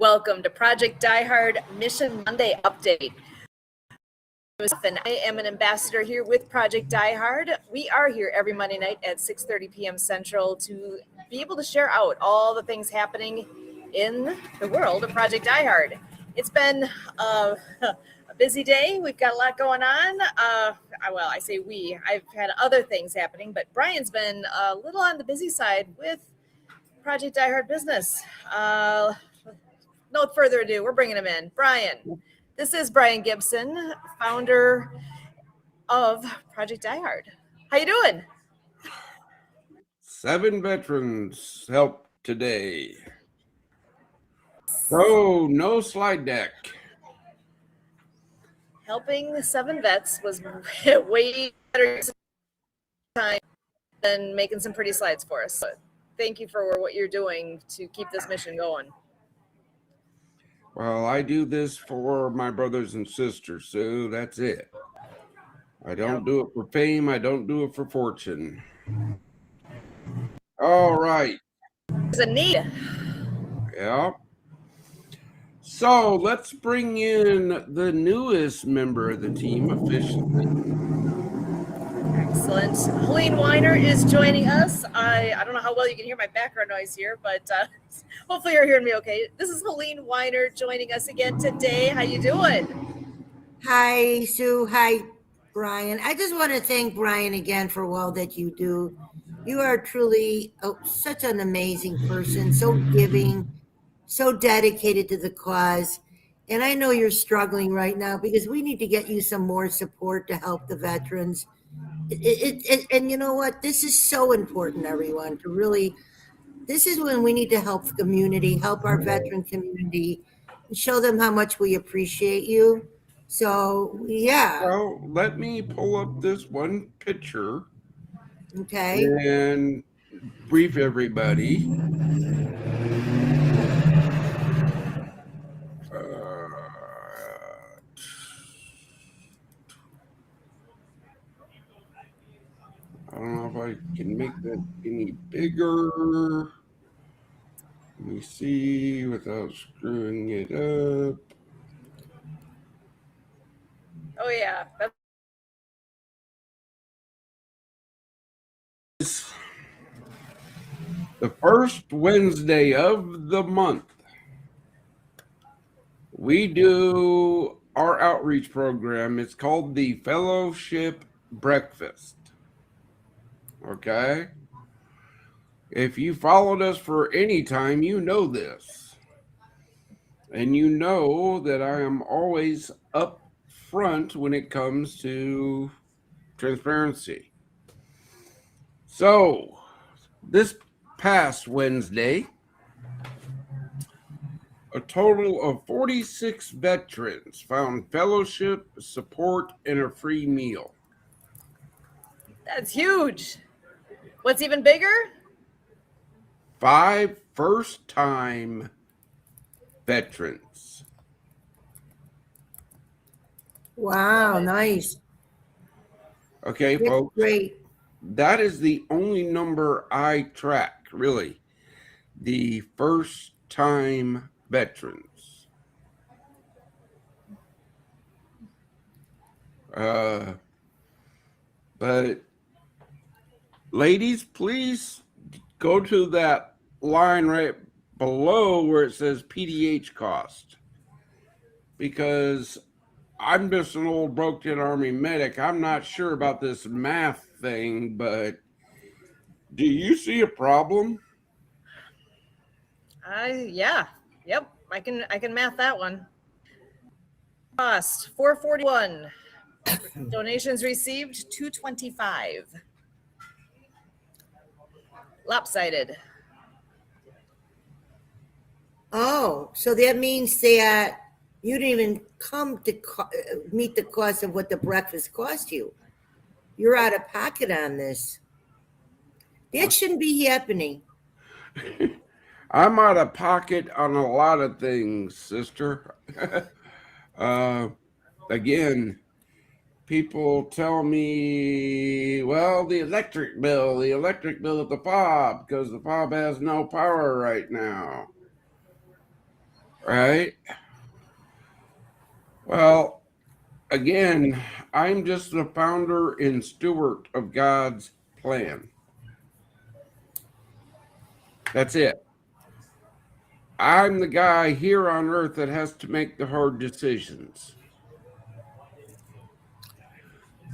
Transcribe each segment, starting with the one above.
Welcome to Project DieHard Mission Monday update. I am an ambassador here with Project DieHard. We are here every Monday night at 6:30 p.m. Central to be able to share out all the things happening in the world of Project DieHard. It's been a busy day. We've got a lot going on. Well, I say we. I've had other things happening, but Brian's been a little on the busy side with Project DieHard business. No further ado, we're bringing him in. Brian, this is Brian Gibson, founder of Project DieHard. How you doing? 7 veterans helped today. So no slide deck. Helping 7 vets was way better time than making some pretty slides for us. So thank you for what you're doing to keep this mission going. Well, I do this for my brothers and sisters, so that's it. I don't do it for fame. I don't do it for fortune. All right. There's a need. Yeah. So let's bring in the newest member of the team officially. Excellent. Helene Weiner is joining us. I don't know how well you can hear my background noise here, but hopefully you're hearing me okay. This is Helene Weiner joining us again today. How you doing? Hi, Sue. Hi, Brian. I just want to thank Brian again for all that you do. You are truly such an amazing person, so giving, so dedicated to the cause. And I know you're struggling right now because we need to get you some more support to help the veterans. And you know what? This is so important, everyone, to really, this is when we need to help the community, help our veteran community, and show them how much we appreciate you. So, yeah. Well, let me pull up this one picture. Okay. And brief everybody. I don't know if I can make that any bigger. Let me see without screwing it up. Oh, yeah. The first Wednesday of the month, we do our outreach program. It's called the Fellowship Breakfast. Okay? If you followed us for any time, you know this. And you know that I am always up front when it comes to transparency. So, this past Wednesday, a total of 46 veterans found fellowship, support, and a free meal. That's huge. What's even bigger? 5 first-time veterans. Wow, nice. Okay, That's folks. great. That is the only number I track, really. The first-time veterans. But ladies, please go to that line right below where it says PDH cost. Because I'm just an old broke-in Army medic. I'm not sure about this math thing, but do you see a problem? Yeah. Yep. I can math that one. Cost $441. Donations received $225. Lopsided. Oh, so that means that you didn't even come to meet the cost of what the breakfast cost you. You're out of pocket on this. That shouldn't be happening. I'm out of pocket on a lot of things, sister. Again, people tell me, well, the electric bill at the FOB, because the FOB has no power right now. right? Well, again, I'm just the founder and steward of God's plan. That's it. I'm the guy here on earth that has to make the hard decisions.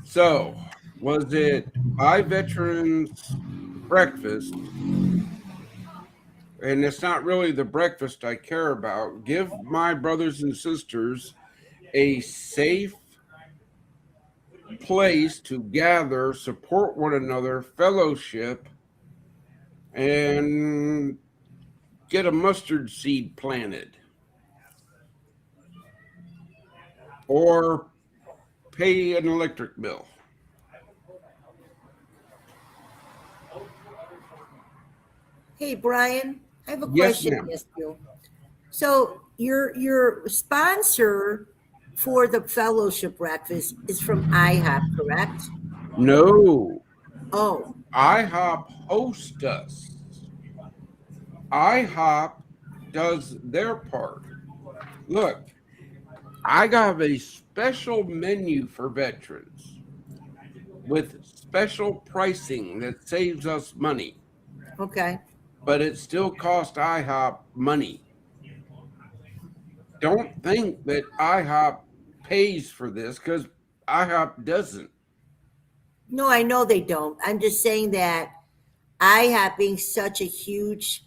So, was it buy veterans breakfast? And it's not really the breakfast I care about. Give my brothers and sisters a safe place to gather, support one another, fellowship, and get a mustard seed planted. Or pay an electric bill. Hey, Brian, I have a Yes, question ma'am. to ask you. So your sponsor for the fellowship breakfast is from IHOP, correct? No, Oh, IHOP hosts us. IHOP does their part. Look, I got a special menu for veterans with special pricing that saves us money, okay. but it still costs IHOP money. Don't think that IHOP pays for this, because IHOP doesn't. No, I know they don't. I'm just saying that IHOP being such a huge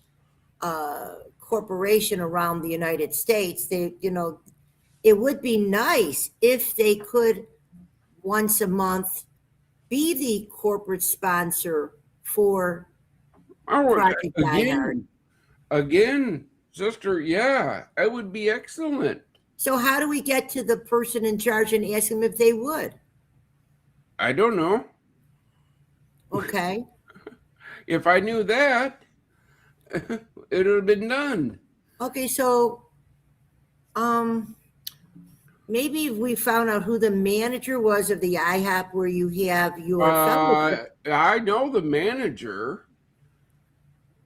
corporation around the United States, it would be nice if they could once a month be the corporate sponsor for Oh, Project DieHard. again, sister, yeah, it would be excellent. So how do we get to the person in charge and ask them if they would? I don't know. Okay. If I knew that, it would have been done. Okay, so maybe if we found out who the manager was of the IHOP where you have your fellowship. I know the manager,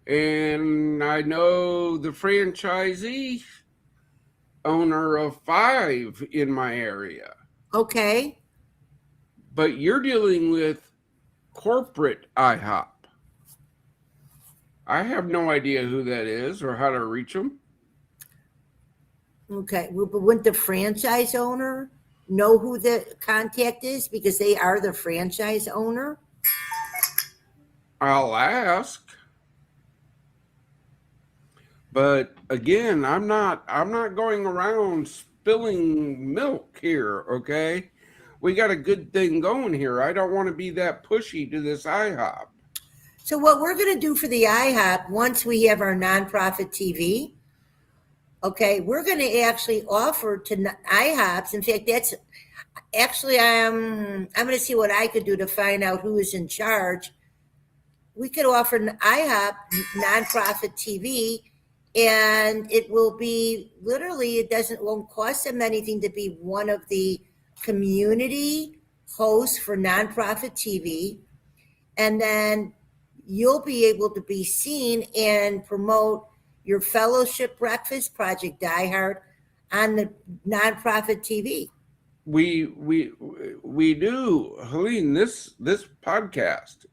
and I know the franchisee owner of 5 in my area. Okay. But you're dealing with corporate IHOP. I have no idea who that is or how to reach them. Okay. Well, but wouldn't the franchise owner know who the contact is because they are the franchise owner? I'll ask. But again, I'm not going around spilling milk here, okay? We got a good thing going here. I don't want to be that pushy to this IHOP. So what we're going to do for the IHOP, once we have our nonprofit TV, okay, we're going to actually offer to IHOPs. In fact, that's actually, I'm going to see what I could do to find out who is in charge. We could offer an IHOP nonprofit TV, and it will be literally, won't cost them anything to be one of the community hosts for nonprofit TV. And then you'll be able to be seen and promote your fellowship breakfast, Project DieHard, on the nonprofit TV. We do, Helene. This podcast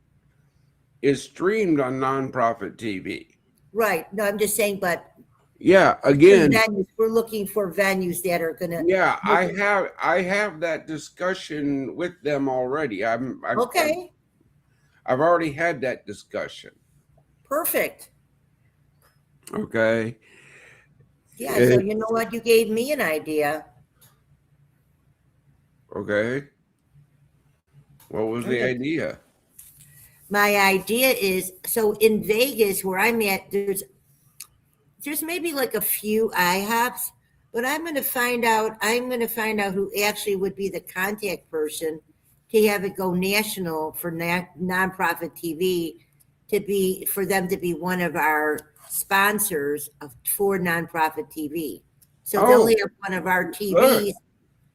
is streamed on nonprofit TV. Right. No, I'm just saying, but yeah, again, we're looking for venues that are gonna. Yeah, I have that discussion with them already. Okay. I've already had that discussion. Perfect. Okay. Yeah, so you know what? You gave me an idea. Okay. What was the idea? My idea is, so in Vegas where I'm at, there's maybe like a few IHOPs, but I'm going to find out who actually would be the contact person to have it go national for nonprofit TV, for them to be one of our sponsors for nonprofit TV. So they'll have one of our TVs. Good.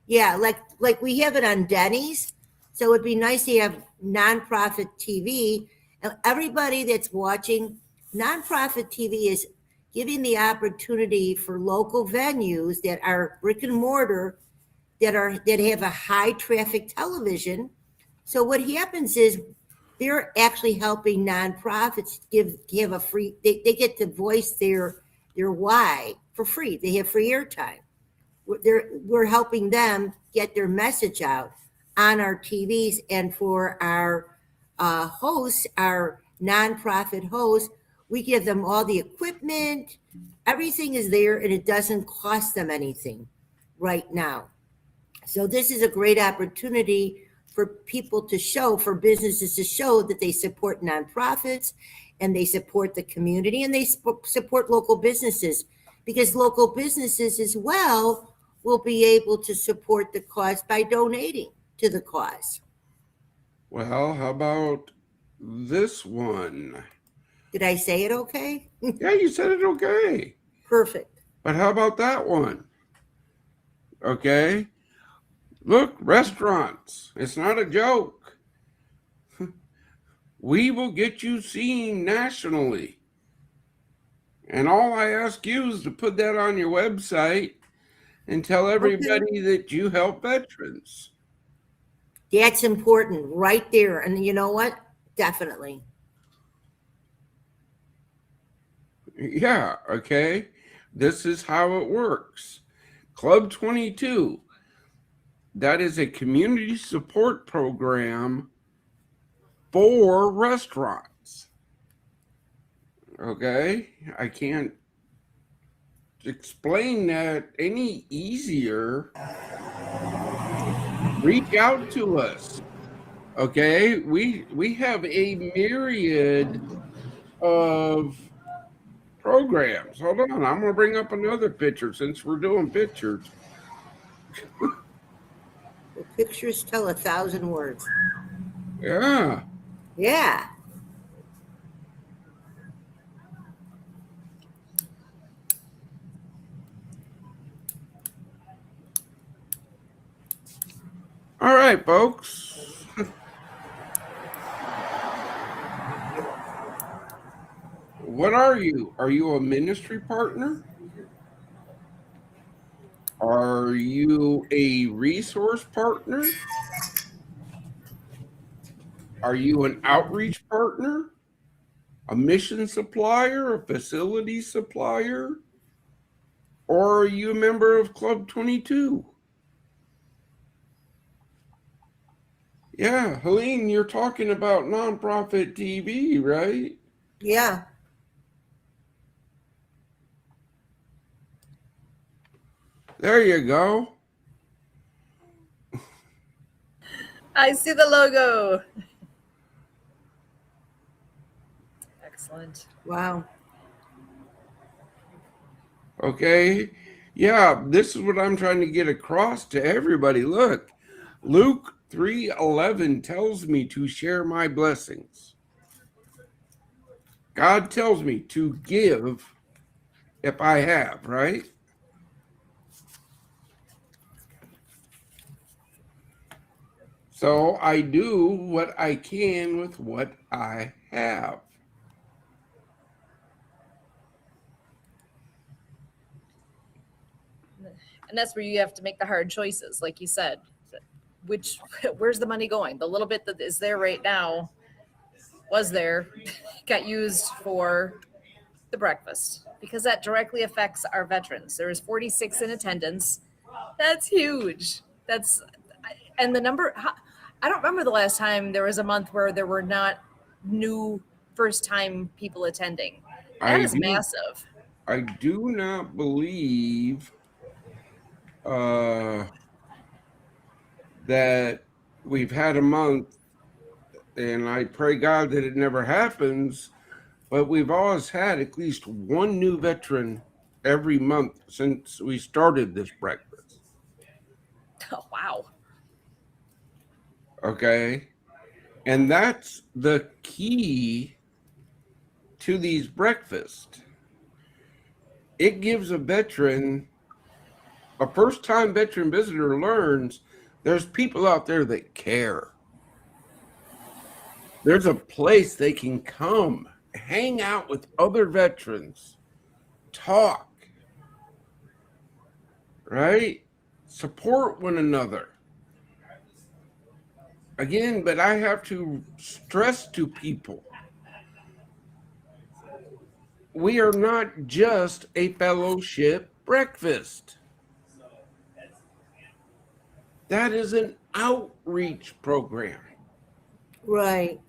Yeah, like we have it on Denny's. So it'd be nice to have nonprofit TV. And everybody that's watching, nonprofit TV giving the opportunity for local venues that are brick and mortar, that have a high traffic television. So what happens is they're actually helping nonprofits give a free, they get to voice their why for free. They have free airtime. We're helping them get their message out on our TVs, and for our hosts, our nonprofit hosts, we give them all the equipment. Everything is there, and it doesn't cost them anything right now. So this is a great opportunity for people to show, for businesses to show that they support nonprofits and they support the community and they support local businesses, because local businesses as well will be able to support the cause by donating to the cause. Well, how about this one? Did I say it okay? Yeah, you said it okay. Perfect. But how about that one? Okay. Look, restaurants. It's not a joke. We will get you seen nationally. And all I ask you is to put that on your website and tell everybody that you help veterans. That's important right there. And you know what? Definitely. Yeah, okay. This is how it works. Club 22, that is a community support program for restaurants. Okay, I can't explain that any easier. Reach out to us. Okay, we have a myriad of programs. Hold on, I'm gonna bring up another picture since we're doing pictures. The pictures tell 1,000 words. Yeah. Yeah. All right, folks. What are you? Are you a ministry partner? Are you a resource partner? Are you an outreach partner? A mission supplier? A facility supplier? Or are you a member of Club 22? Yeah, Helene, you're talking about nonprofit TV, right? Yeah. There you go. I see the logo. Excellent. Wow. Okay. Yeah, this is what I'm trying to get across to everybody. Look, Luke 3:11 tells me to share my blessings. God tells me to give if I have, right? So I do what I can with what I have. And that's where you have to make the hard choices, like you said. Where's the money going? The little bit that is there right now got used for the breakfast, because that directly affects our veterans. There was 46 in attendance. That's huge. And the number, I don't remember the last time there was a month where there were not new first-time people attending. That is massive. I do not believe that we've had a month, and I pray God that it never happens, but we've always had at least one new veteran every month since we started this breakfast. Oh, wow. Okay. And that's the key to these breakfasts. It gives a first-time veteran visitor learns there's people out there that care. There's a place they can come, hang out with other veterans, talk, right? Support one another. Again, but I have to stress to people, we are not just a fellowship breakfast. That is an outreach program. Right.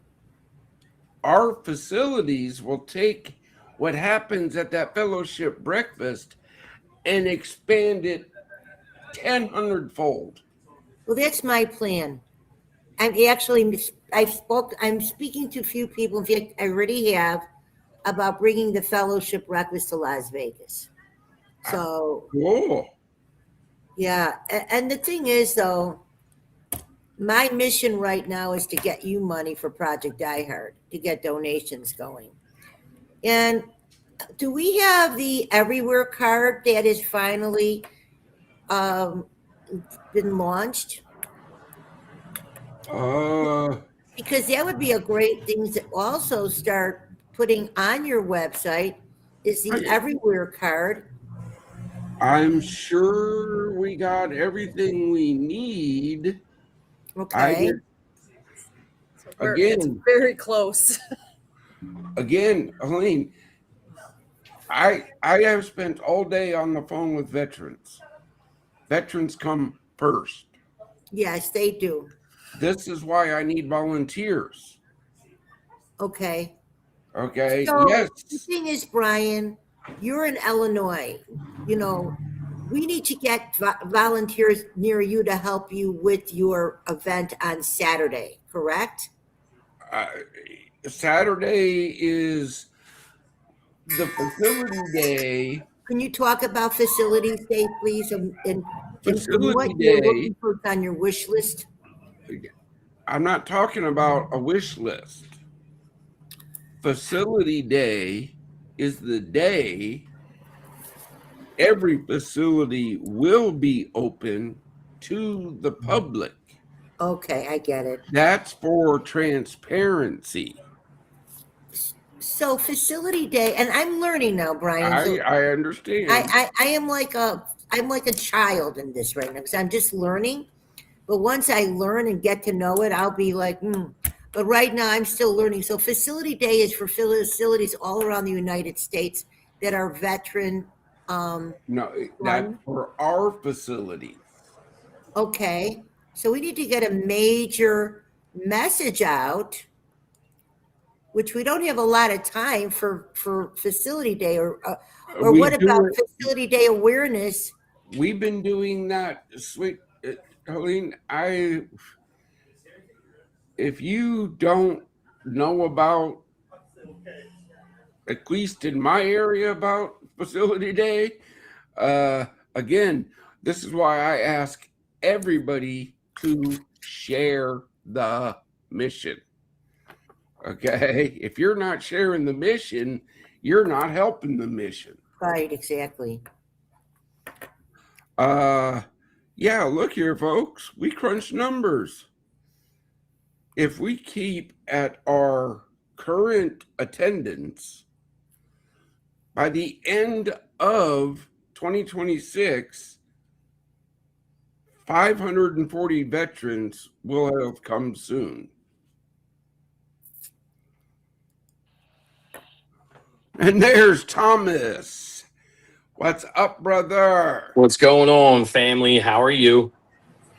Our facilities will take what happens at that fellowship breakfast and expand it 100-fold. Well, that's my plan. I'm speaking to a few people. In fact, I already have, about bringing the fellowship breakfast to Las Vegas. So, Cool. yeah. And the thing is, though, my mission right now is to get you money for Project DieHard, to get donations going. And do we have the Everywhere card that is finally been launched? Because that would be a great thing to also start putting on your website, is the Everywhere card. I'm sure we got everything we need. Okay. It's very close. Again, Helene, I have spent all day on the phone with veterans. Veterans come first. Yes, they do. This is why I need volunteers. Okay. Okay. So yes. the thing is, Brian, you're in Illinois. You know, we need to get volunteers near you to help you with your event on Saturday, correct? Saturday is the facility day. Can you talk about Facilities Day, please? And Facility what you're Day. looking for on your wish list? I'm not talking about a wish list. Facility Day is the day every facility will be open to the public. Okay, I get it. That's for transparency. So Facility Day, and I'm learning now, Brian. So I understand. I am like a child in this right now because I'm just learning. But once I learn and get to know it, I'll be like, But right now I'm still learning. So Facility Day is for facilities all around the United States that are veteran. No, that's for our facility. Okay. So we need to get a major message out, which we don't have a lot of time for Facility Day, or what about Facility Day awareness? We've been doing that, sweet Helene. If you don't know about, at least in my area, about Facility Day, again, this is why I ask everybody to share the mission. Okay, if you're not sharing the mission, you're not helping the mission. Right, exactly. Yeah, look here, folks. We crunch numbers. If we keep at our current attendance, by the end of 2026, 540 veterans will have come soon. And there's Thomas. What's up, brother? What's going on, family? How are you?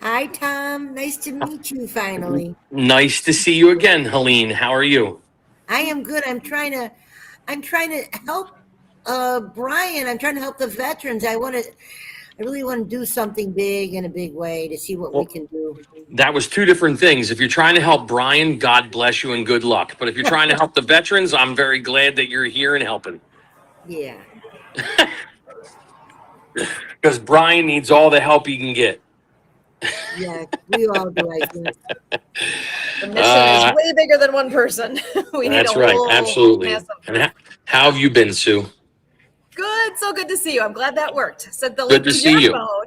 Hi, Tom. Nice to meet you finally. Nice to see you again, Helene. How are you? I am good. I'm trying to help Brian. I'm trying to help the veterans. I really want to do something big in a big way to see what we can do. That was two different things. If you're trying to help Brian, God bless you and good luck. But if you're trying to help the veterans, I'm very glad that you're here and helping. Yeah. Because Brian needs all the help he can get. Yeah, we all do, I think. The mission is way bigger than one person. We need That's a right, whole absolutely. massive And how have you been, Sue? Good, so good to see you. I'm glad that worked. Sent the Good link to to see your you. phone.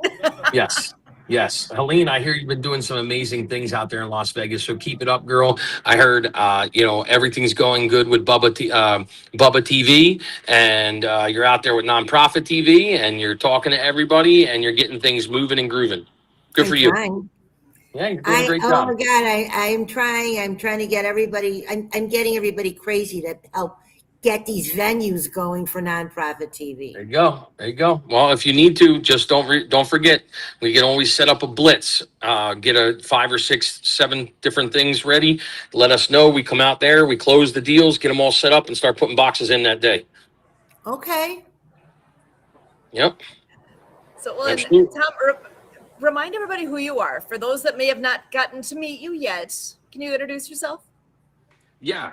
Yes. Yes, Helene, I hear you've been doing some amazing things out there in Las Vegas. So keep it up, girl. I heard, everything's going good with Bubba TV, and you're out there with Nonprofit TV, and you're talking to everybody, and you're getting things moving and grooving. Good for I'm you. trying. Yeah, you're doing a great Oh my job. God, I'm trying. I'm trying to get everybody, I'm getting everybody crazy to help get these venues going for nonprofit TV. There you go. There you go. Well, if you need to, just don't forget. We can always set up a blitz. Get a 5 or 6, 7 different things ready. Let us know. We come out there. We close the deals. Get them all set up and start putting boxes in that day. Okay. Yep. So, well, and Absolutely. Tom, remind everybody who you are. For those that may have not gotten to meet you yet, can you introduce yourself? Yeah.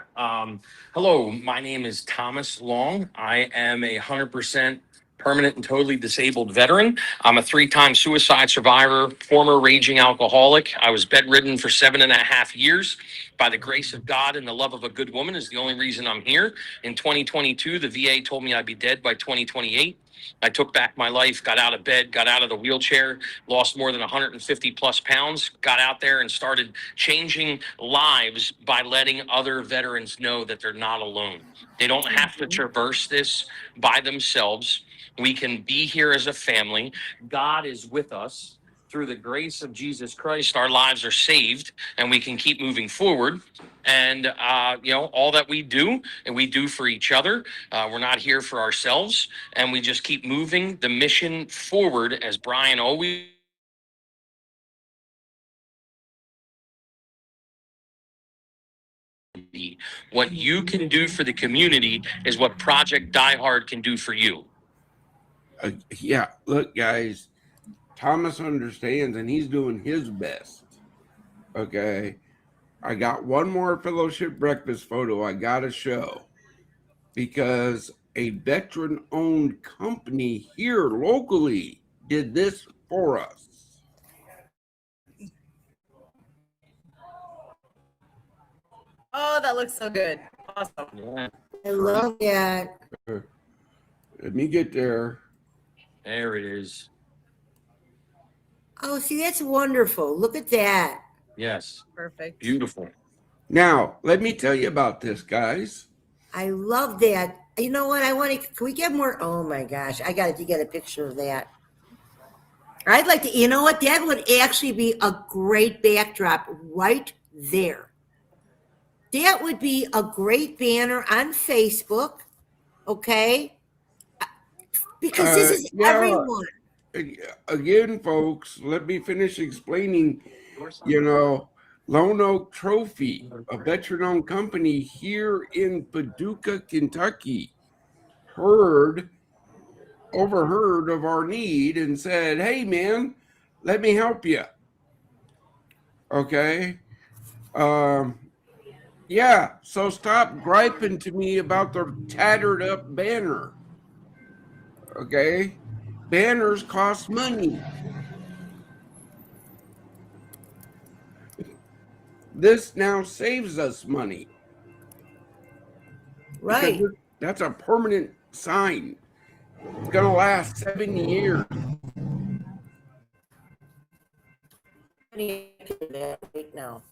Hello, my name is Thomas Long. I am a 100% permanent and totally disabled veteran. I'm a 3-time suicide survivor, former raging alcoholic. I was bedridden for 7.5 years. By the grace of God and the love of a good woman is the only reason I'm here. In 2022, the VA told me I'd be dead by 2028. I took back my life, got out of bed, got out of the wheelchair, lost more than 150 plus pounds, got out there and started changing lives by letting other veterans know that they're not alone. They don't have to traverse this by themselves. We can be here as a family. God is with us. Through the grace of Jesus Christ, our lives are saved and we can keep moving forward. And, all that we do and we do for each other, we're not here for ourselves, and we just keep moving the mission forward as Brian always. What you can do for the community is what Project DieHard can do for you. Yeah, look, guys, Thomas understands and he's doing his best. Okay. I got one more fellowship breakfast photo I got to show because a veteran owned company here locally did this for us. Oh, that looks so good. Awesome. Yeah, I love that. Let me get there. there it is. Oh, see, that's wonderful. Look at that. Yes, Perfect. beautiful. Now, let me tell you about this, guys. I love that. You know what? Can we get more? Oh my gosh. I got to get a picture of that. I'd like to, you know what? That would actually be a great backdrop right there. That would be a great banner on Facebook. Okay. Because this is everyone. Again, folks, let me finish explaining, Lone Oak Trophy, a veteran-owned company here in Paducah, Kentucky, overheard of our need and said, hey, man, let me help you. Okay. Yeah, so stop griping to me about the tattered up banner. Okay. Banners cost money. This now saves us money. Right. That's a permanent sign. It's going to last 7 years. Right now.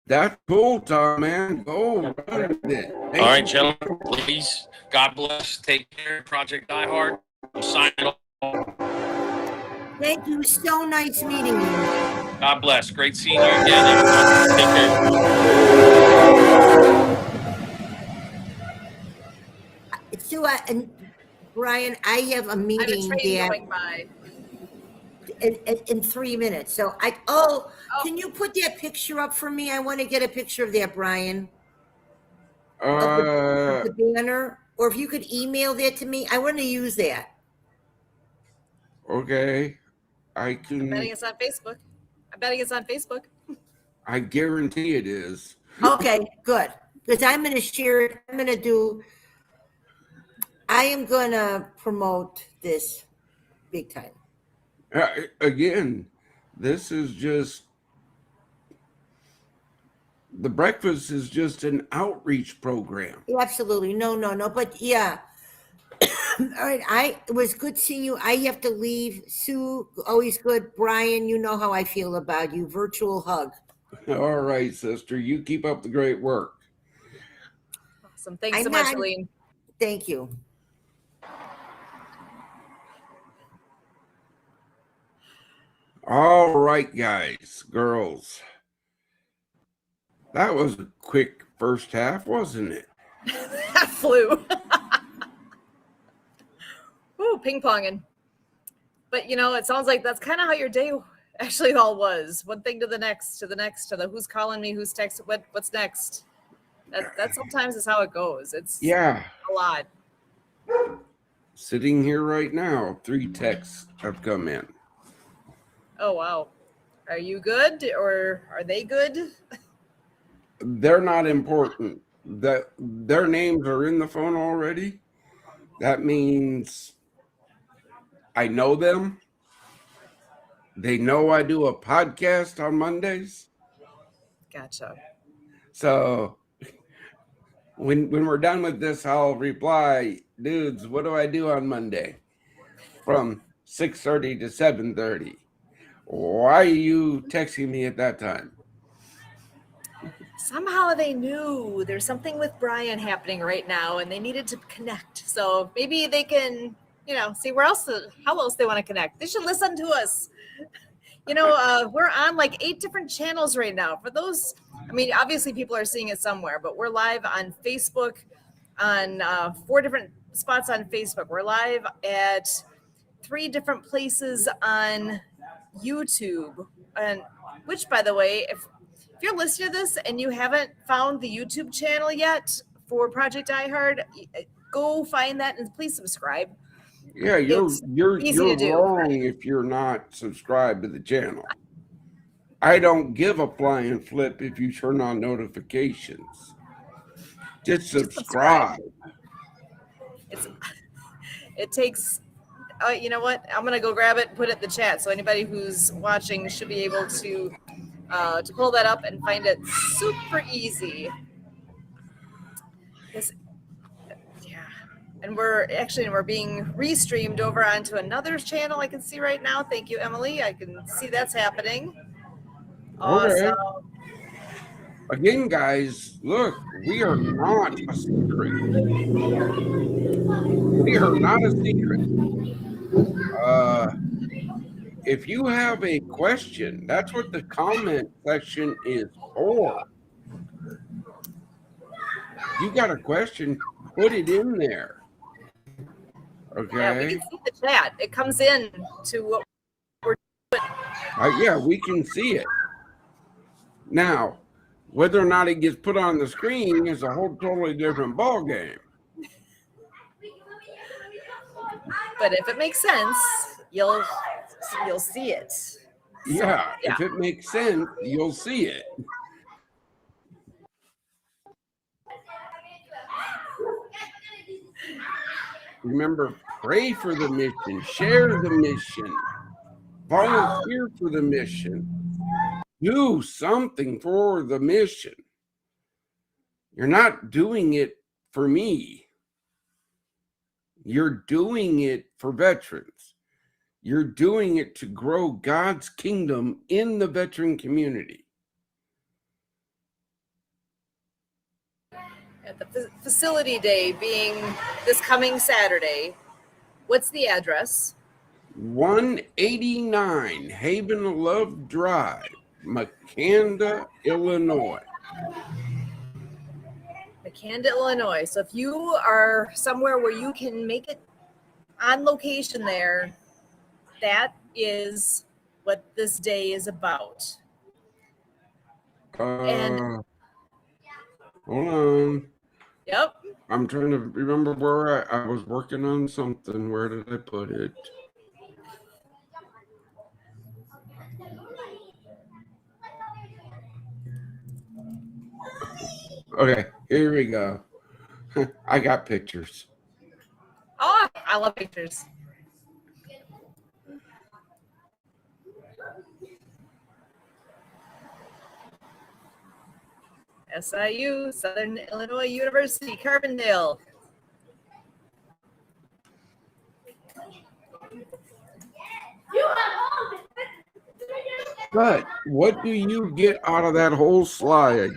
That's cool, Tom, man. Go run with it. All right, gentlemen, please. God bless. Take care. Project DieHard. I'm signing off. Thank you. So nice meeting you. God bless. Great seeing you again, everyone. Take care. So, and Brian, I have a I have a meeting train that going by. in 3 minutes. So can you put that picture up for me? I want to get a picture of that, Brian. Of the banner. Or if you could email that to me, I want to use that. Okay. I I'm betting can, it's on Facebook. I'm betting it's on Facebook. I guarantee it is. Okay, good. Because I'm going to share it. I am going to promote this big time. Again, this is just, the breakfast is just an outreach program. Absolutely. No. But yeah, All right, it was good seeing you. I have to leave. Sue, always good. Brian, you know how I feel about you. Virtual hug. All right, sister. You keep up the great work. Awesome. Thanks so I'm much, not- Helene. Thank you. All right, guys, girls. That was a quick first half, wasn't it? That flew. Ooh, ping ponging. But it sounds like that's kind of how your day actually all was. One thing to the next, to the who's calling me, who's texting, what's next. That sometimes is how it goes. It's Yeah. a lot. Sitting here right now, 3 texts have come in. Oh wow. Are you good or are they good? They're not important. Their names are in the phone already. That means I know them. They know I do a podcast on Mondays. Gotcha. So when we're done with this, I'll reply, dudes, what do I do on Monday? From 6:30 to 7:30. Why are you texting me at that time? Somehow they knew there's something with Brian happening right now and they needed to connect. So maybe they can, see how else they want to connect. They should listen to us. We're on like 8 different channels right now. For those, obviously people are seeing it somewhere, but we're live on Facebook on 4 different spots on Facebook. We're live at 3 different places on YouTube. And which, by the way, if you're listening to this and you haven't found the YouTube channel yet for Project DieHard, go find that and please subscribe. Yeah, It's you're easy to do. wrong if you're not subscribed to the channel. I don't give a flying flip if you turn on notifications. Just subscribe. It takes. You know what? I'm gonna go grab it and put it in the chat. So anybody who's watching should be able to pull that up and find it super easy. And we're being restreamed over onto another channel I can see right now. Thank you, Emily. I can see that's happening. Awesome. Okay. Again, guys, look, we are not a secret. We are not a secret. If you have a question, that's what the comment section is for. You got a question, put it in there. Okay. Yeah, we can see the chat. It comes in to what we're doing. Yeah, we can see it. Now, whether or not it gets put on the screen is a whole totally different ball game. But if it makes sense, you'll see it. Yeah, if it makes sense, you'll see it. Remember, pray for the mission, share the mission, volunteer for the mission, do something for the mission. You're not doing it for me. You're doing it for veterans. You're doing it to grow God's kingdom in the veteran community. At the facility day being this coming Saturday, what's the address? 189 Haven of Love Drive, Makanda, Illinois. Makanda, Illinois. So if you are somewhere where you can make it on location there, that is what this day is about. Hold on. Yep. I'm trying to remember where I was working on something. Where did I put it? Okay, here we go. I got pictures. Oh, I love pictures. SIU, Southern Illinois University, Carbondale. But what do you get out of that whole slide?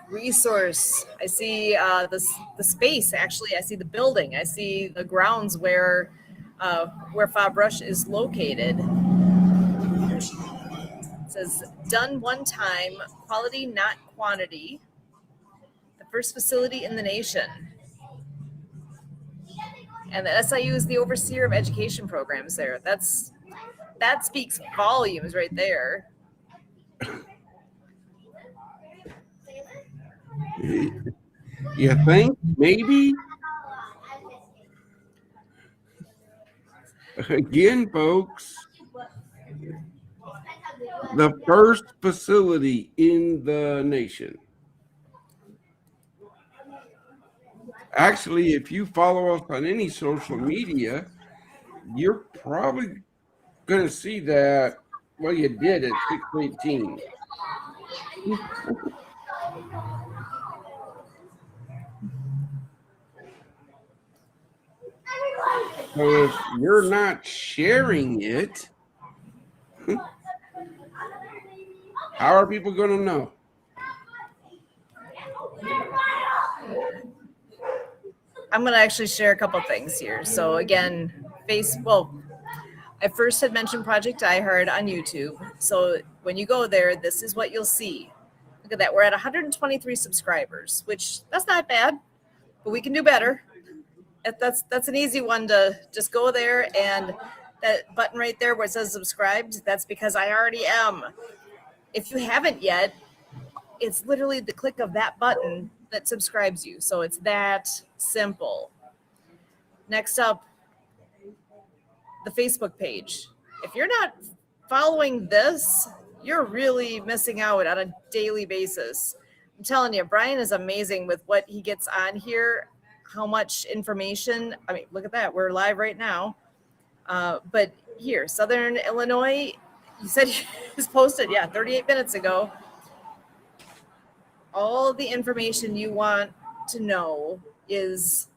Resource. I see the space. Actually, I see the building. I see the grounds where FOB Rush is located. It says done one time, quality not quantity. The first facility in the nation. And the SIU is the overseer of education programs there. That speaks volumes right there. You think? Maybe? Again, folks, the first facility in the nation. Actually, if you follow us on any social media, you're probably going to see that, well, you did at 618. So if you're not sharing it, how are people going to know? I'm going to actually share a couple things here. So again, I first had mentioned Project DieHard on YouTube. So when you go there, this is what you'll see. Look at that. We're at 123 subscribers, which that's not bad, but we can do better. That's an easy one to just go there, and that button right there where it says subscribed, that's because I already am. If you haven't yet, it's literally the click of that button that subscribes you. So it's that simple. Next up, the Facebook page. If you're not following this, you're really missing out on a daily basis. I'm telling you, Brian is amazing with what he gets on here, how much information. I mean, look at that. We're live right now. But here, Southern Illinois, you said he was posted, 38 minutes ago. All the information you want to know is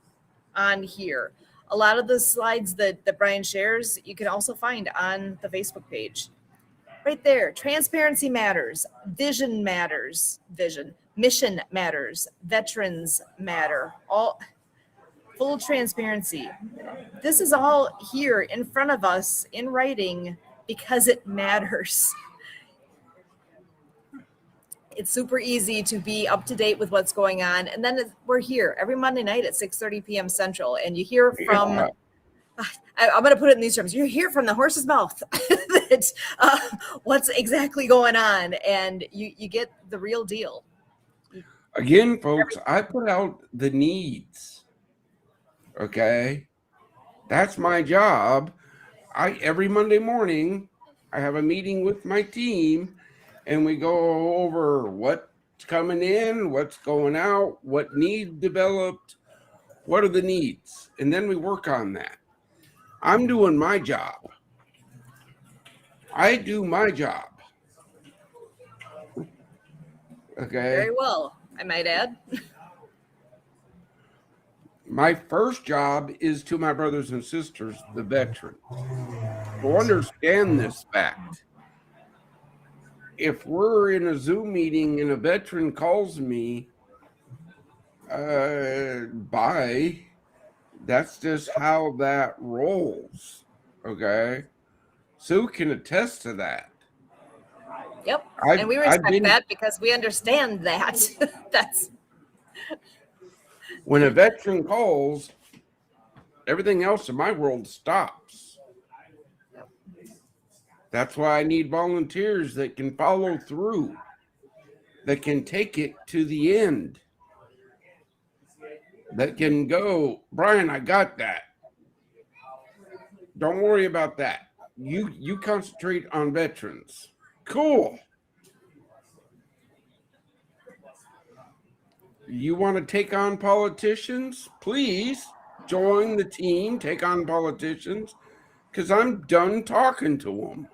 on here. A lot of the slides that Brian shares, you can also find on the Facebook page. Right there, transparency matters, vision matters, mission matters, veterans matter, all full transparency. This is all here in front of us in writing because it matters. It's super easy to be up to date with what's going on. And then we're here every Monday night at 6:30 p.m. Central. And you hear from, I'm going to put it in these terms, you hear from the horse's mouth that, what's exactly going on. And you get the real deal. Again, folks, I put out the needs. Okay? That's my job. Every Monday morning, I have a meeting with my team, and we go over what's coming in, what's going out, what needs developed, what are the needs, and then we work on that. I'm doing my job. I do my job. Okay. Very well, I might add. My first job is to my brothers and sisters, the veterans, to understand this fact. If we're in a Zoom meeting and a veteran calls me, bye. That's just how that rolls. Okay. Sue can attest to that. Yep. And we respect that because we understand that. That's when a veteran calls, everything else in my world stops. That's why I need volunteers that can follow through, that can take it to the end, that can go, Brian, I got that. Don't worry about that. You concentrate on veterans. Cool. You want to take on politicians? Please join the team, take on politicians, because I'm done talking to them.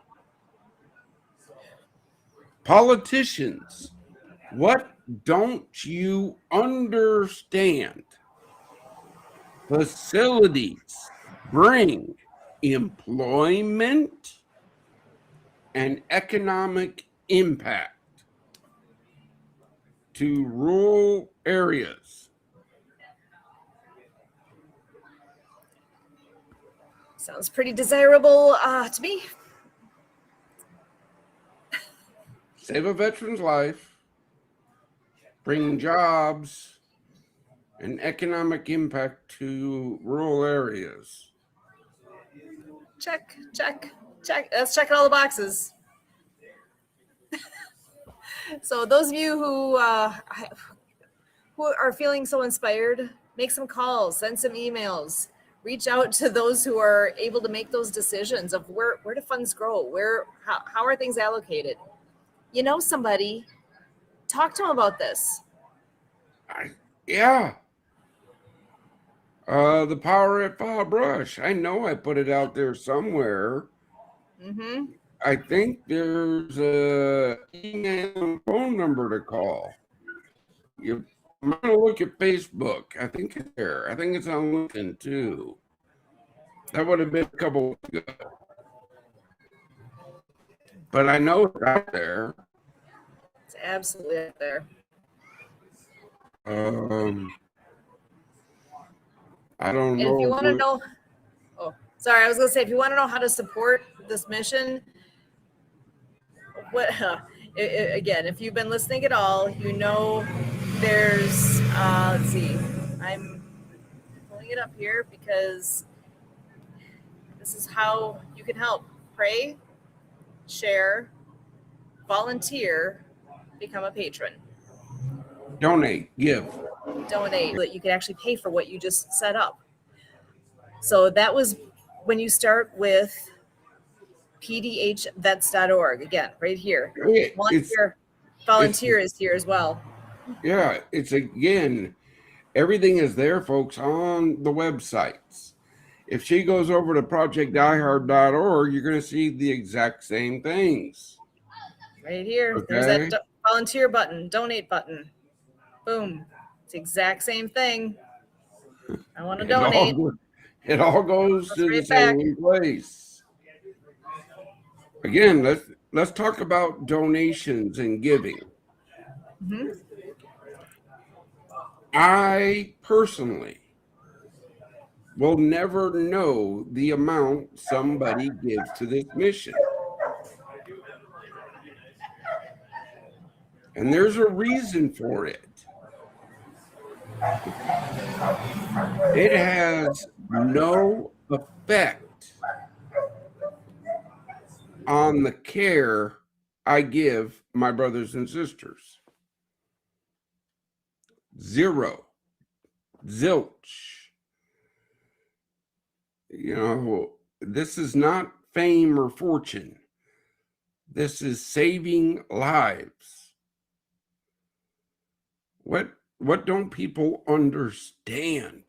Politicians, what don't you understand? facilities bring employment and economic impact to rural areas. Sounds pretty desirable to me. Save a veteran's life, bring jobs and economic impact to rural areas. Check, check, check. Let's check all the boxes. So those of you who are feeling so inspired, make some calls, send some emails, reach out to those who are able to make those decisions of where do funds grow, how are things allocated. You know somebody, talk to them about this. The power at FOB Rush. I know I put it out there somewhere. Mm-hmm. I think there's a email and phone number to call. I'm gonna look at Facebook. I think it's there. I think it's on LinkedIn too. That would have been a couple weeks ago. But I know it's out there. It's absolutely out there. I don't And know. if you want to know, I was going to say, if you want to know how to support this mission, again, if you've been listening at all, you know there's, let's see, I'm pulling it up here because this is how you can help. Pray, share, volunteer, become a patron. Donate, give. Donate, that you can actually pay for what you just set up. So that was when you start with pdhvets.org. Again, right here. Volunteer is here as well. Yeah, it's again, everything is there, folks, on the websites. If she goes over to projectdiehard.org, you're going to see the exact same things. Right here. Okay. There's that volunteer button, donate button. Boom. It's the exact same thing. I want to donate. It all goes to the same place. Again, let's talk about donations and giving. Mm-hmm. I personally will never know the amount somebody gives to this mission. And there's a reason for it. It has no effect on the care I give my brothers and sisters. Zero. Zilch. You know, this is not fame or fortune. This is saving lives. What don't people understand?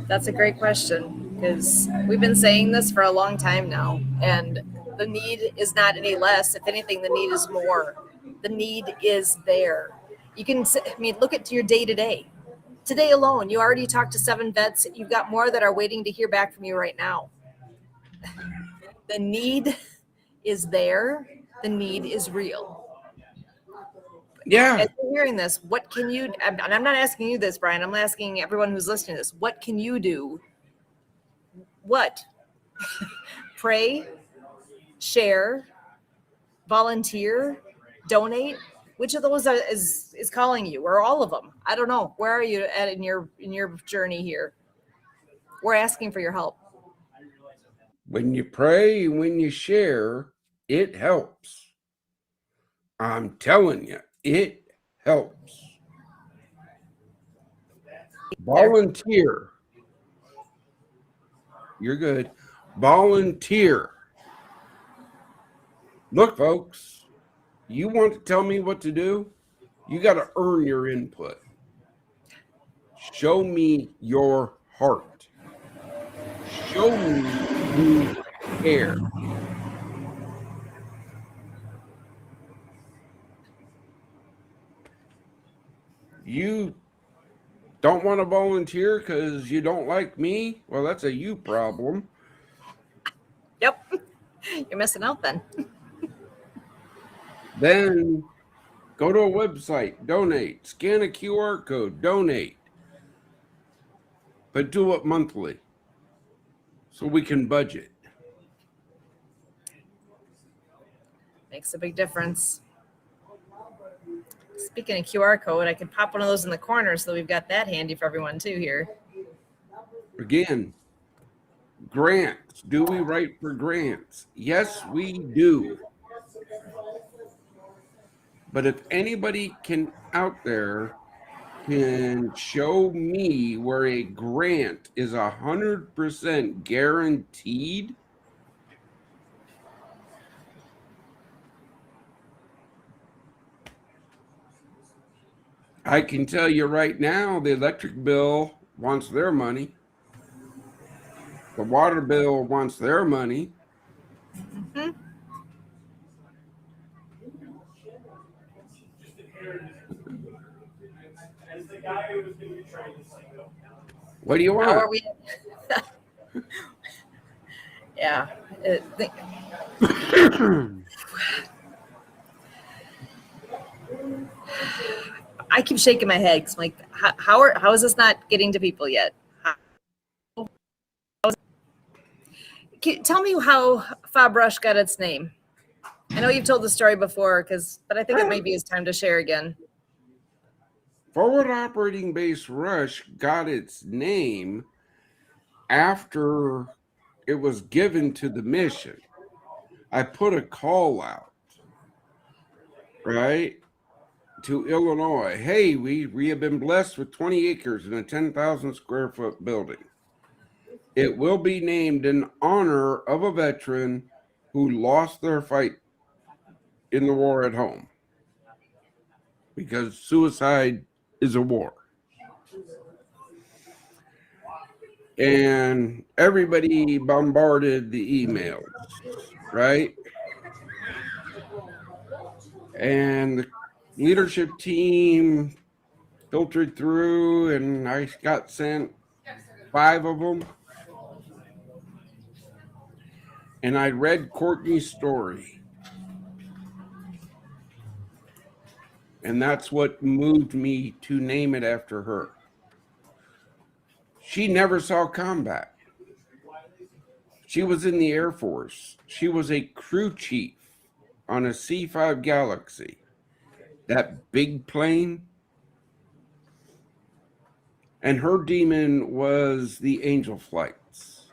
That's a great question, because we've been saying this for a long time now, and the need is not any less. If anything, the need is more. The need is there. You can, look at your day to day. Today alone, you already talked to 7 vets. You've got more that are waiting to hear back from you right now. The need is there. The need is real. Yeah. As you're hearing this, what can you, and I'm not asking you this, Brian, I'm asking everyone who's listening to this, what can you do? What? Pray, share, volunteer, donate? Which of those is calling you, or all of them? I don't know. Where are you at in your journey here? We're asking for your help. When you pray, when you share, it helps. I'm telling you, it helps. Volunteer. You're good. Volunteer. Look, folks, you want to tell me what to do? You got to earn your input. Show me your heart. Show me you care. You don't want to volunteer because you don't like me, well, that's a you problem. Yep. You're missing out then. Then go to a website, donate, scan a QR code, donate. But do it monthly so we can budget. Makes a big difference. Speaking of QR code, I can pop one of those in the corner so we've got that handy for everyone too here. Again, grants. Do we write for grants? Yes, we do. But if anybody can out there can show me where a grant is 100% guaranteed, I can tell you right now, the electric bill wants their money. The water bill wants their money. Mm-hmm. What do you want? How are we? Yeah. I keep shaking my head. 'Cause I'm like, how is this not getting to people yet? Tell me how FOB Rush got its name. I know you've told the story before, but I think it maybe it's time to share again. Forward Operating Base Rush got its name after it was given to the mission. I put a call out, right, to Illinois. Hey, we have been blessed with 20 acres and a 10,000 square foot building. It will be named in honor of a veteran who lost their fight in the war at home, because suicide is a war. And everybody bombarded the emails, right? And the leadership team filtered through, and I got sent 5 of them. And I read Courtney's story. And that's what moved me to name it after her. She never saw combat. She was in the Air Force. She was a crew chief on a C-5 Galaxy. That big plane. And her demon was the angel flights.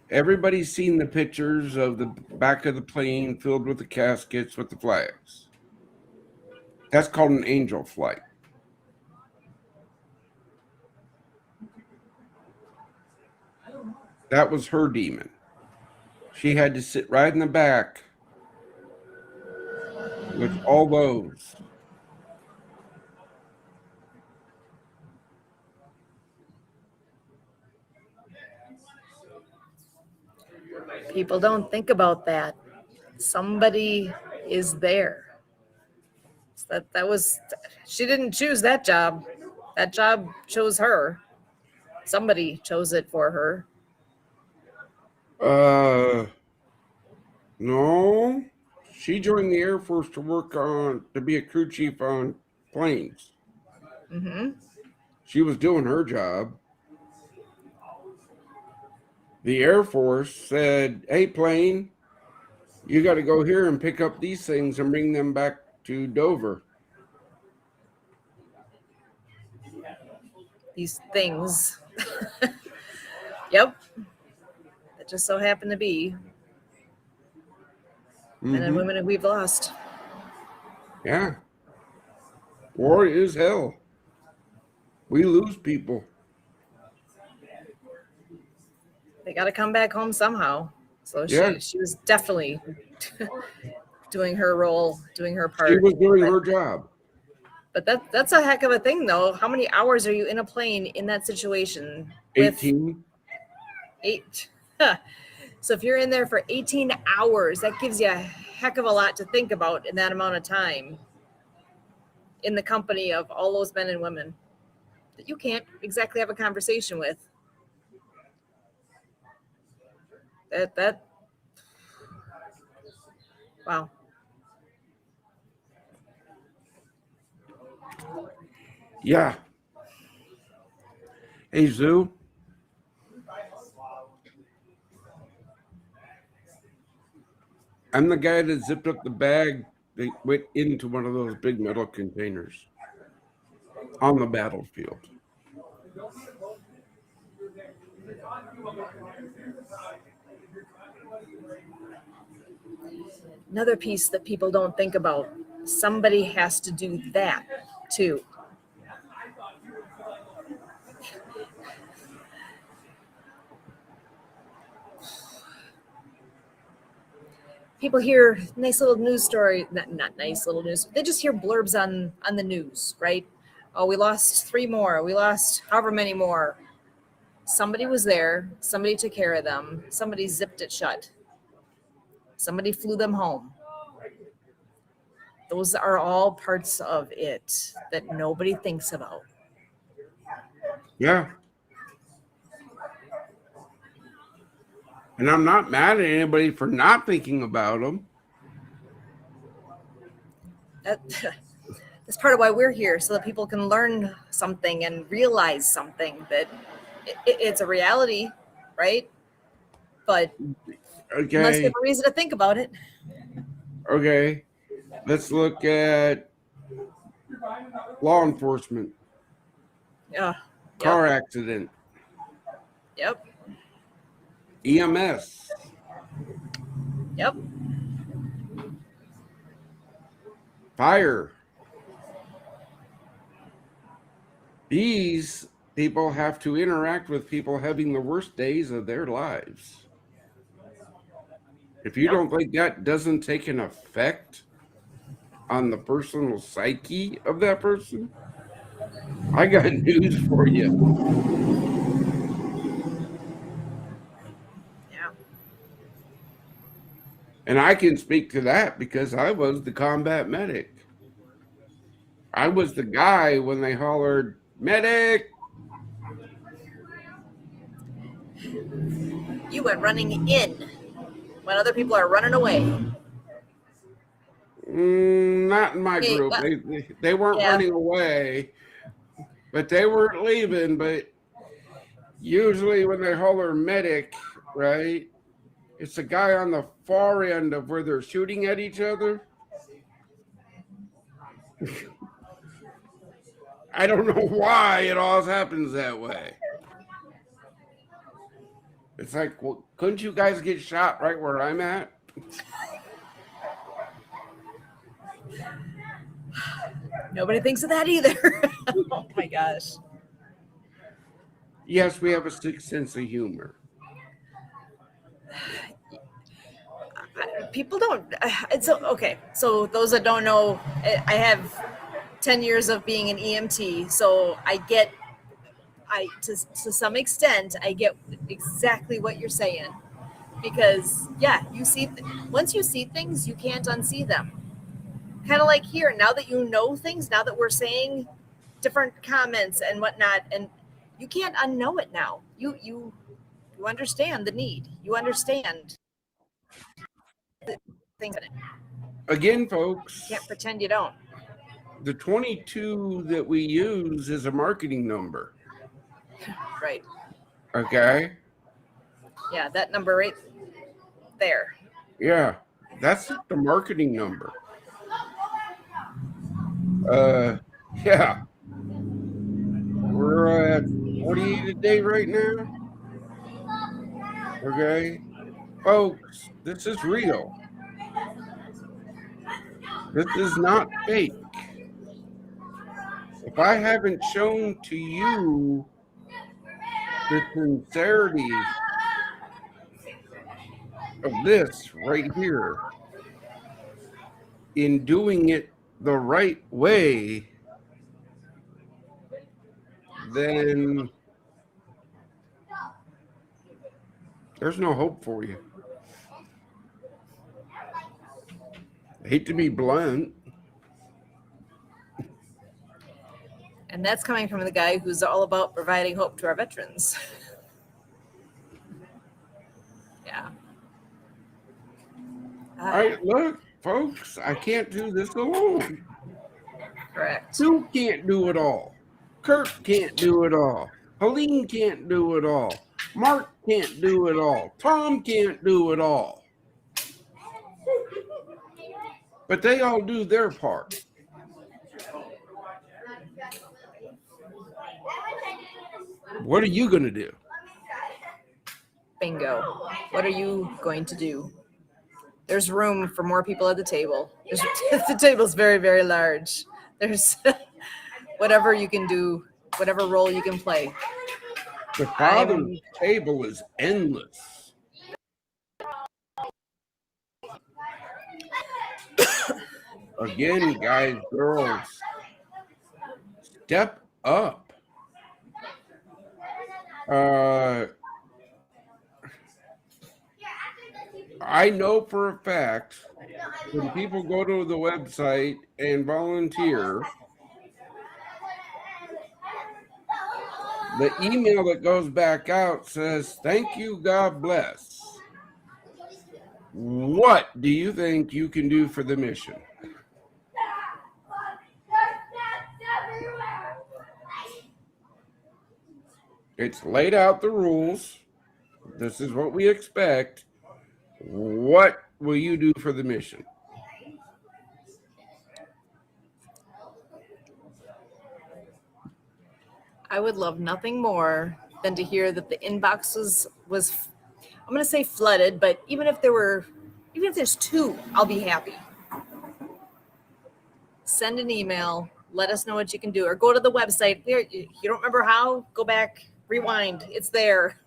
Everybody's seen the pictures of the back of the plane filled with the caskets with the flags. That's called an angel flight. That was her demon. She had to sit right in the back with all those. People don't think about that. Somebody is there. She didn't choose that job. That job chose her. Somebody chose it for her. No. She joined the Air Force to be a crew chief on planes. Mm-hmm. She was doing her job. The Air Force said, hey, plane, you got to go here and pick up these things and bring them back to Dover. These things. Yep. It just so happened to be men and women we've lost. Yeah. War is hell. We lose people. They got to come back home somehow. So she was definitely doing her role, doing her part. She was doing her job. But that's a heck of a thing, though. How many hours are you in a plane in that situation? 18. 8. So if you're in there for 18 hours, that gives you a heck of a lot to think about in that amount of time in the company of all those men and women. that you can't exactly have a conversation with. That wow. Yeah. Hey, Zoo. I'm the guy that zipped up the bag that went into one of those big metal containers on the battlefield. Another piece that people don't think about. Somebody has to do that too. People hear nice little news story, not nice little news. They just hear blurbs on the news, right? Oh, we lost 3 more. We lost however many more. Somebody was there. Somebody took care of them. Somebody zipped it shut. Somebody flew them home. Those are all parts of it that nobody thinks about. Yeah. And I'm not mad at anybody for not thinking about them. That's part of why we're here, so that people can learn something and realize something, that it's a reality, right? But unless you Okay. have a reason to think about it. Okay. Let's look at law enforcement, Yeah. car accident, Yep. EMS, Yep. fire. These people have to interact with people having the worst days of their lives. If you Yep. don't think that doesn't take an effect on the personal psyche of that person, I got news for you. Yeah. And I can speak to that because I was the combat medic. I was the guy when they hollered, medic. You went running in when other people are running away. Not in my Hey, group. well, They weren't yeah. running away, but they weren't leaving. But usually when they holler medic, right, it's the guy on the far end of where they're shooting at each other. I don't know why it always happens that way. It's like, well, couldn't you guys get shot right where I'm at? Nobody thinks of that either. Oh my gosh. Yes, we have a sick sense of humor. People don't. It's okay. So those that don't know, I have 10 years of being an EMT, so to some extent, I get exactly what you're saying. Because yeah, once you see things, you can't unsee them. Kind of like here, now that you know things, now that we're saying different comments and whatnot, and you can't unknow it now. You understand the need. You understand the things in it. Again, folks, You can't pretend you don't. the 22 that we use is a marketing number. Right. Okay. Yeah, that number right there. Yeah, that's the marketing number. Yeah. We're at 48 a day right now. Okay. Folks, this is real. This is not fake. If I haven't shown to you the sincerity of this right here in doing it the right way, then there's no hope for you. I hate to be blunt. And that's coming from the guy who's all about providing hope to our veterans. Yeah. All right, look, folks, I can't do this alone. Correct. Sue can't do it all. Kurt can't do it all. Helene can't do it all. Mark can't do it all. Tom can't do it all. But they all do their part. What are you going to do? Bingo. What are you going to do? There's room for more people at the table. The table's very, very large. There's whatever you can do, whatever role you can play. The father's table is endless. Again, guys, girls, step up. I know for a fact when people go to the website and volunteer, the email that goes back out says, "Thank you, God bless." What do you think you can do for the mission? It's laid out the rules. This is what we expect. What will you do for the mission? I would love nothing more than to hear that the inbox was I'm going to say flooded, but even if there's 2, I'll be happy. Send an email, let us know what you can do, or go to the website. There, you don't remember how? Go back, rewind. It's there.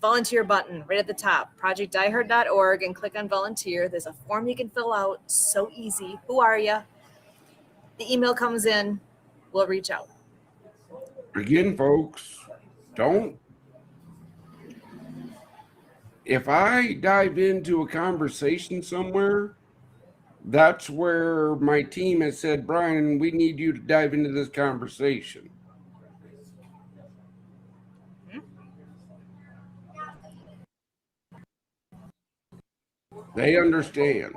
Volunteer button right at the top, projectdiehard.org, and click on volunteer. There's a form you can fill out. So easy. Who are you? The email comes in. We'll reach out. Again, folks, if I dive into a conversation somewhere, that's where my team has said, "Brian, we need you to dive into this conversation." They understand.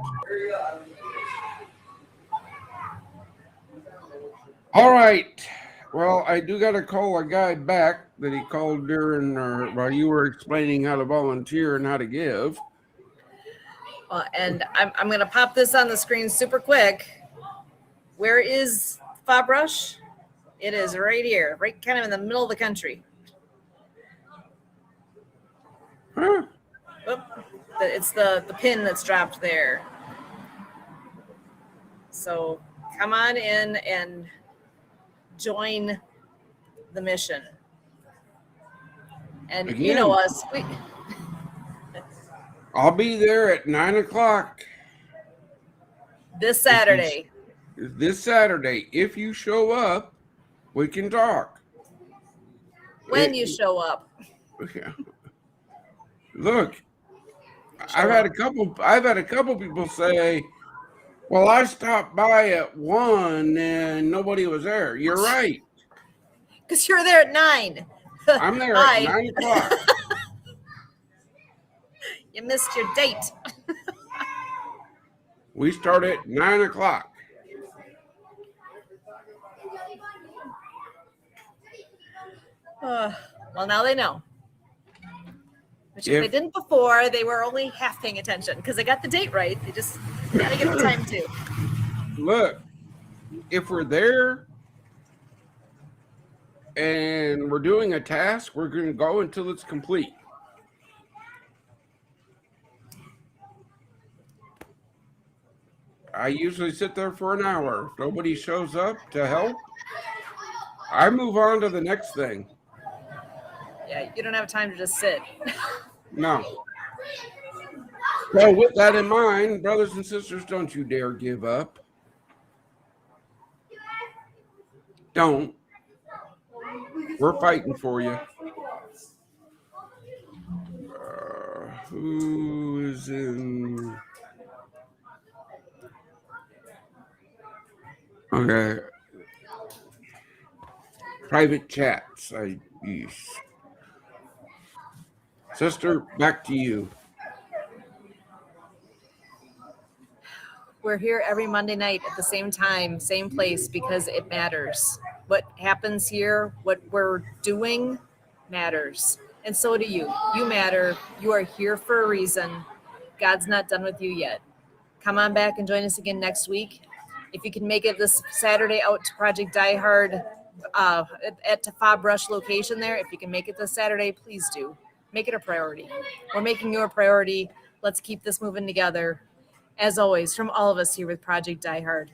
All right. Well, I do got to call a guy back that he called during while you were explaining how to volunteer and how to give. And I'm going to pop this on the screen super quick. Where is FOB Rush? It is right here, right kind of in the middle of the country. Huh? Oop, it's the pin that's dropped there. So come on in and join the mission. And Again, you know us. I'll be there at 9:00 This Saturday. This Saturday. If you show up, we can talk. When you show up. Look, I've had a couple people say, "Well, I stopped by at 1 and nobody was there." You're right. Because you're there at 9. I'm there at 9:00. You missed your date. We start at 9:00. Well, now they know. Which if they didn't before, they were only half paying attention because they got the date right. They just got to get the time too. Look, if we're there and we're doing a task, we're going to go until it's complete. I usually sit there for an hour. If nobody shows up to help, I move on to the next thing. Yeah, you don't have time to just sit. No. So with that in mind, brothers and sisters, don't you dare give up. Don't. We're fighting for you. Who is in? Okay. private chats I use. Sister, back to you. We're here every Monday night at the same time, same place, because it matters. What happens here, what we're doing matters. And so do you. You matter. You are here for a reason. God's not done with you yet. Come on back and join us again next week. If you can make it this Saturday out to Project DieHard at FOB Rush location there, if you can make it this Saturday, please do. Make it a priority. We're making you a priority. Let's keep this moving together. As always, from all of us here with Project DieHard,